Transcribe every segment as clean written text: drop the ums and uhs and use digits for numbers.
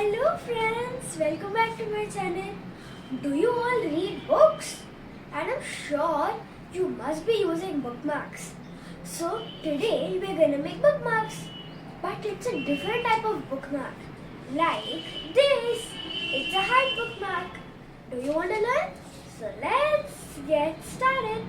Hello friends, welcome back to my channel. Do you all read books? And I'm sure you must be using bookmarks. So today we're gonna make bookmarks. But it's a different type of bookmark. Like this. It's a hard bookmark. Do you want to learn? So let's get started.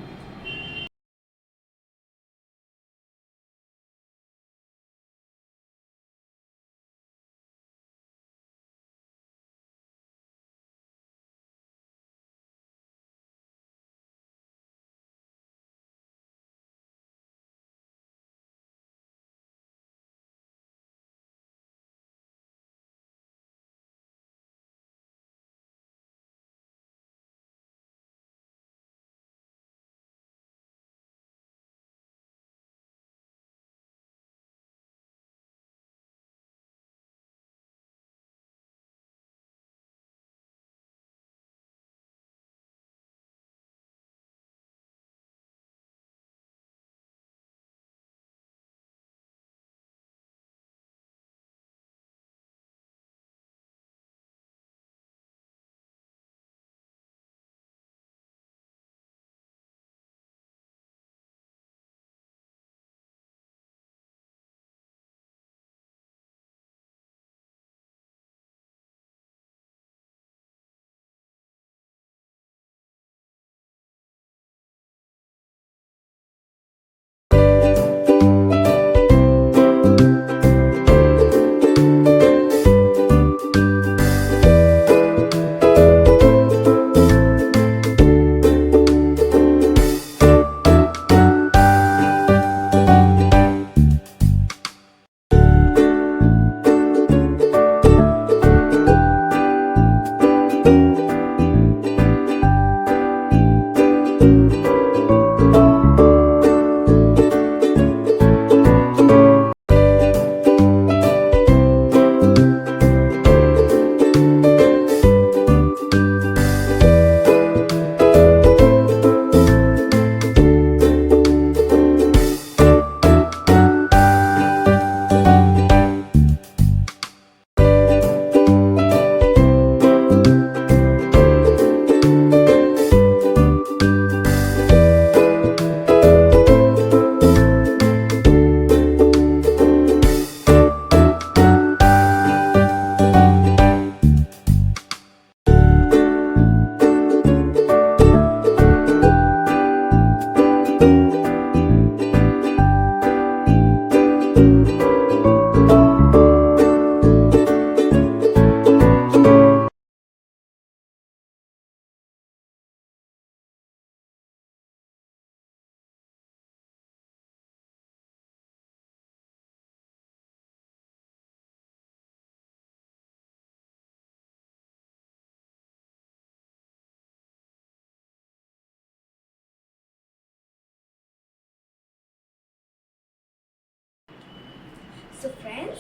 So friends,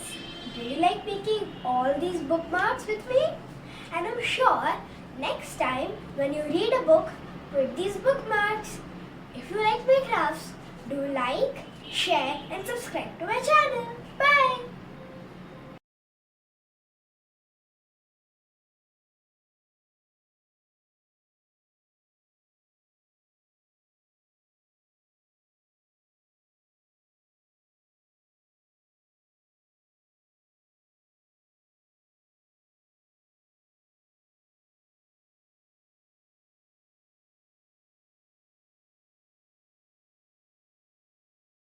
do you like making all these bookmarks with me? And I'm sure next time when you read a book with these bookmarks, if you like my crafts, do like, share and subscribe to my channel. Bye!